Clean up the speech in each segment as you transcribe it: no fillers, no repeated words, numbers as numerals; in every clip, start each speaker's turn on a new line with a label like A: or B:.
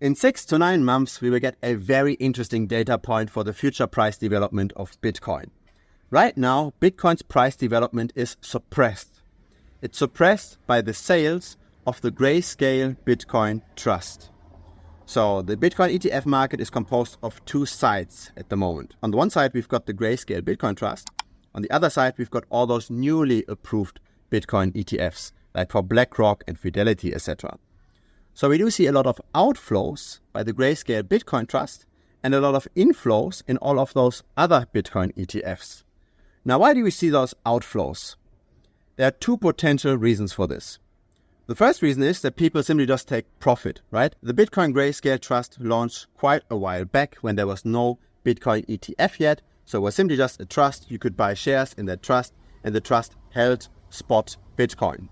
A: In 6 to 9 months, we will get a very interesting data point for the future price development of Bitcoin. Right now, Bitcoin's price development is suppressed. It's suppressed by the sales of the Grayscale Bitcoin Trust. So the Bitcoin ETF market is composed of two sides at the moment. On the one side, we've got the Grayscale Bitcoin Trust. On the other side, we've got all those newly approved Bitcoin ETFs, like for BlackRock and Fidelity, etc. So we do see a lot of outflows by the Grayscale Bitcoin Trust and a lot of inflows in all of those other Bitcoin ETFs. Now, why do we see those outflows? There are two potential reasons for this. The first reason is that people simply just take profit, right? The Bitcoin Grayscale Trust launched quite a while back when there was no Bitcoin ETF yet. So it was simply just a trust. You could buy shares in that trust, and the trust held spot Bitcoin.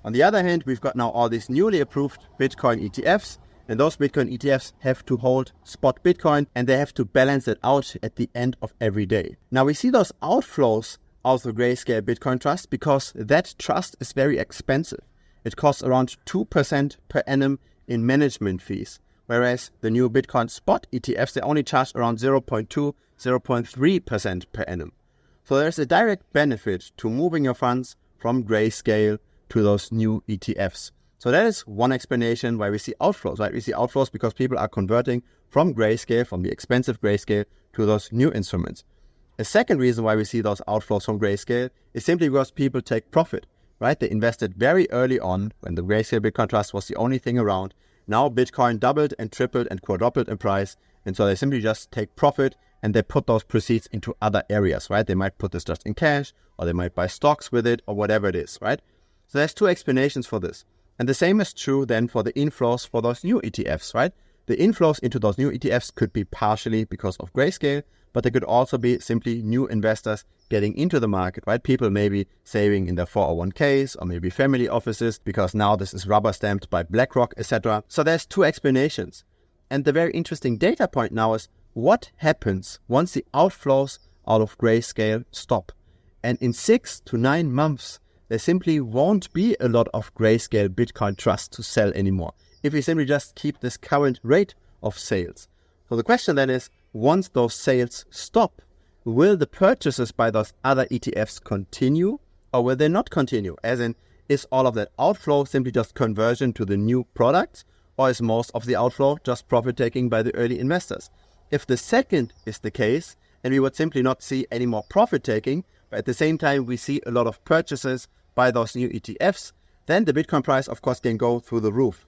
A: On the other hand, we've got now all these newly approved Bitcoin ETFs, and those Bitcoin ETFs have to hold spot Bitcoin, and they have to balance it out at the end of every day. Now we see those outflows out of the Grayscale Bitcoin Trust because that trust is very expensive. It costs around 2% per annum in management fees, whereas the new Bitcoin spot ETFs, they only charge around 0.2, 0.3% per annum. So there's a direct benefit to moving your funds from Grayscale to those new ETFs. So that is one explanation why we see outflows, right? We see outflows because people are converting from Grayscale, from the expensive Grayscale, to those new instruments. A second reason why we see those outflows from Grayscale is simply because people take profit. Right? They invested very early on when the Grayscale Bitcoin Trust was the only thing around. Now Bitcoin doubled and tripled and quadrupled in price. And so they simply just take profit and they put those proceeds into other areas, right? They might put this just in cash, or they might buy stocks with it, or whatever it is, right? So there's two explanations for this. And the same is true then for the inflows for those new ETFs, right? The inflows into those new ETFs could be partially because of Grayscale, but they could also be simply new investors getting into the market, right? People maybe saving in their 401ks or maybe family offices because now this is rubber stamped by BlackRock, etc. So there's two explanations. And the very interesting data point now is what happens once the outflows out of Grayscale stop. And in 6 to 9 months, there simply won't be a lot of Grayscale Bitcoin Trust to sell anymore if we simply just keep this current rate of sales. So the question then is, once those sales stop, will the purchases by those other ETFs continue or will they not continue? As in, is all of that outflow simply just conversion to the new products, or is most of the outflow just profit taking by the early investors? If the second is the case, and we would simply not see any more profit taking, but at the same time we see a lot of purchases by those new ETFs, then the Bitcoin price of course can go through the roof.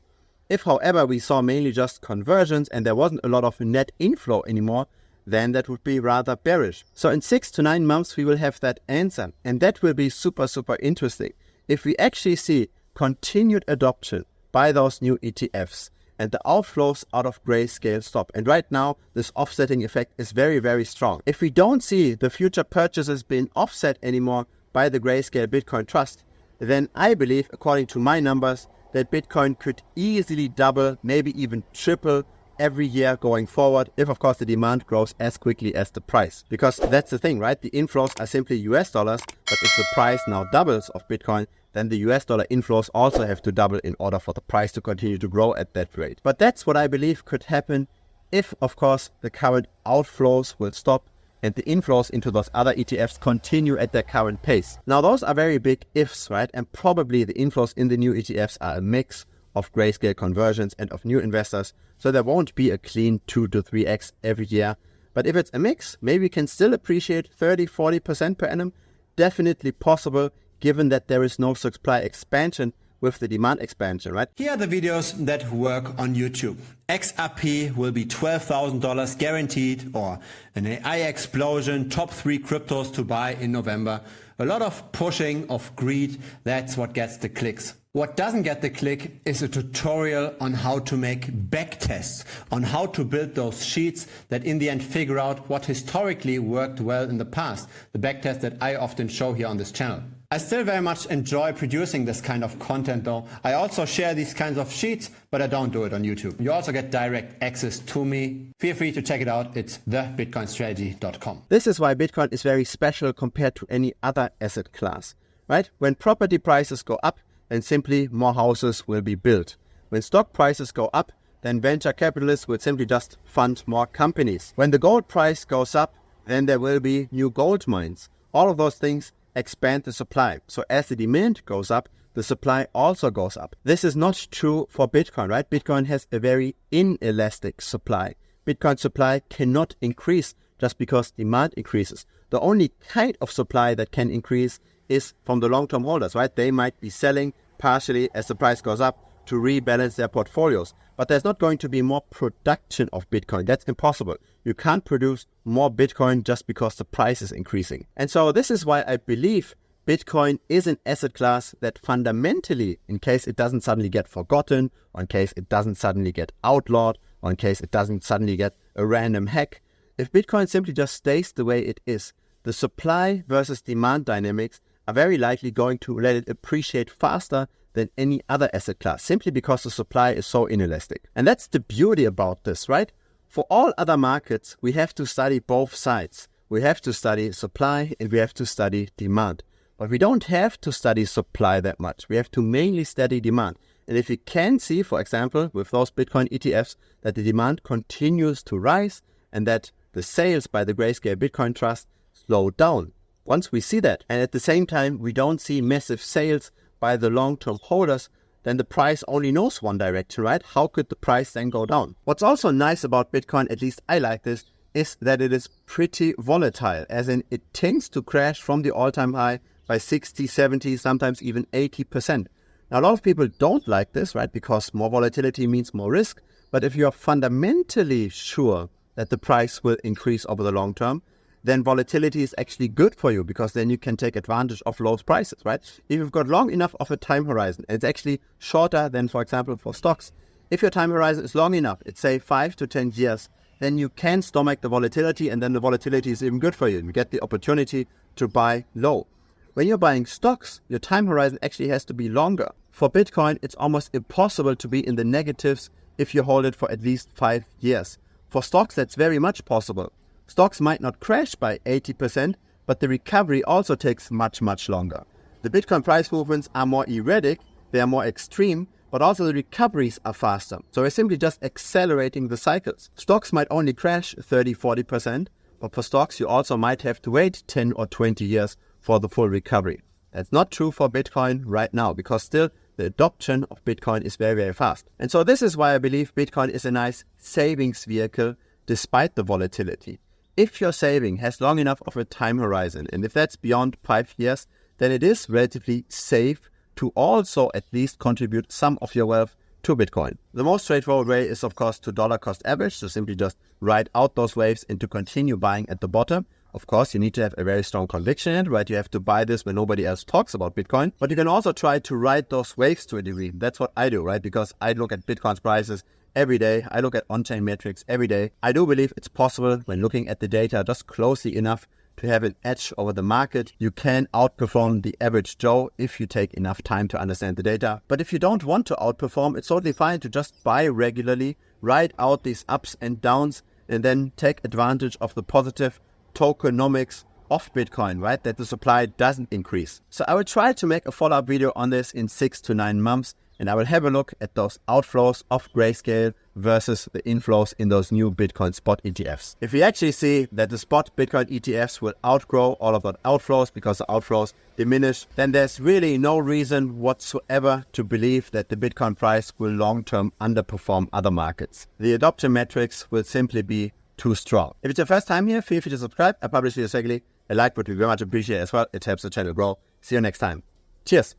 A: If, however, we saw mainly just conversions and there wasn't a lot of net inflow anymore, then that would be rather bearish. So in 6 to 9 months, we will have that answer. And that will be super, super interesting. If we actually see continued adoption by those new ETFs and the outflows out of Grayscale stop. And right now, this offsetting effect is very, very strong. If we don't see the future purchases being offset anymore by the Grayscale Bitcoin Trust, then I believe, according to my numbers, that Bitcoin could easily double, maybe even triple every year going forward, if of course the demand grows as quickly as the price. Because that's the thing, right? The inflows are simply US dollars, but if the price now doubles of Bitcoin, then the US dollar inflows also have to double in order for the price to continue to grow at that rate. But that's what I believe could happen if, of course, the current outflows will stop and the inflows into those other ETFs continue at their current pace. Now, those are very big ifs, right? And probably the inflows in the new ETFs are a mix of Grayscale conversions and of new investors. So there won't be a clean 2 to 3x every year. But if it's a mix, maybe we can still appreciate 30, 40% per annum. Definitely possible, given that there is no supply expansion with the demand expansion, right?
B: Here are the videos that work on YouTube. XRP will be $12,000 guaranteed, or an AI explosion, top 3 cryptos to buy in November. A lot of pushing, of greed, that's what gets the clicks. What doesn't get the click is a tutorial on how to make backtests, on how to build those sheets that in the end figure out what historically worked well in the past. The backtest that I often show here on this channel. I still very much enjoy producing this kind of content though. I also share these kinds of sheets, but I don't do it on YouTube. You also get direct access to me. Feel free to check it out. It's thebitcoinstrategy.com.
A: This is why Bitcoin is very special compared to any other asset class, right? When property prices go up, then simply more houses will be built. When stock prices go up, then venture capitalists will simply just fund more companies. When the gold price goes up, then there will be new gold mines. All of those things expand the supply. So as the demand goes up, the supply also goes up. This is not true for Bitcoin, right? Bitcoin has a very inelastic supply. Bitcoin supply cannot increase just because demand increases. The only kind of supply that can increase is from the long-term holders, right? They might be selling partially as the price goes up to rebalance their portfolios. But there's not going to be more production of Bitcoin. That's impossible. You can't produce more Bitcoin just because the price is increasing. And so this is why I believe Bitcoin is an asset class that fundamentally, in case it doesn't suddenly get forgotten, or in case it doesn't suddenly get outlawed, or in case it doesn't suddenly get a random hack, if Bitcoin simply just stays the way it is, the supply versus demand dynamics are very likely going to let it appreciate faster than any other asset class, simply because the supply is so inelastic. And that's the beauty about this, right? For all other markets, we have to study both sides. We have to study supply and we have to study demand. But we don't have to study supply that much. We have to mainly study demand. And if we can see, for example, with those Bitcoin ETFs, that the demand continues to rise and that the sales by the Grayscale Bitcoin Trust slow down. Once we see that, and at the same time we don't see massive sales by the long-term holders, then the price only knows one direction, right? How could the price then go down? What's also nice about Bitcoin, at least I like this, is that it is pretty volatile, as in it tends to crash from the all-time high by 60, 70, sometimes even 80%. Now, a lot of people don't like this, right? Because more volatility means more risk. But if you're fundamentally sure that the price will increase over the long term, then volatility is actually good for you, because then you can take advantage of low prices, right? If you've got long enough of a time horizon, and it's actually shorter than, for example, for stocks. If your time horizon is long enough, it's say 5 to 10 years, then you can stomach the volatility, and then the volatility is even good for you. You get the opportunity to buy low. When you're buying stocks, your time horizon actually has to be longer. For Bitcoin, it's almost impossible to be in the negatives if you hold it for at least 5 years. For stocks, that's very much possible. Stocks might not crash by 80%, but the recovery also takes much, much longer. The Bitcoin price movements are more erratic, they are more extreme, but also the recoveries are faster. So we're simply just accelerating the cycles. Stocks might only crash 30, 40%, but for stocks, you also might have to wait 10 or 20 years for the full recovery. That's not true for Bitcoin right now, because still the adoption of Bitcoin is very, very fast. And so this is why I believe Bitcoin is a nice savings vehicle despite the volatility. If your saving has long enough of a time horizon, and if that's beyond 5 years, then it is relatively safe to also at least contribute some of your wealth to Bitcoin. The most straightforward way is, of course, to dollar cost average, so simply just ride out those waves and to continue buying at the bottom. Of course, you need to have a very strong conviction in it, right? You have to buy this when nobody else talks about Bitcoin. But you can also try to ride those waves to a degree. That's what I do, right? Because I look at Bitcoin's prices every day. I look at on-chain metrics every day. I do believe it's possible, when looking at the data just closely enough, to have an edge over the market. You can outperform the average Joe if you take enough time to understand the data. But if you don't want to outperform, it's totally fine to just buy regularly, ride out these ups and downs, and then take advantage of the positive tokenomics of Bitcoin, right? That the supply doesn't increase. So I will try to make a follow-up video on this in 6 to 9 months, and I will have a look at those outflows of Grayscale versus the inflows in those new Bitcoin spot ETFs. If we actually see that the spot Bitcoin ETFs will outgrow all of that outflows because the outflows diminish, then there's really no reason whatsoever to believe that the Bitcoin price will long-term underperform other markets. The adoption metrics will simply be too strong. If it's your first time here, feel free to subscribe. I publish videos regularly. A like would be very much appreciated as well. It helps the channel grow. See you next time. Cheers.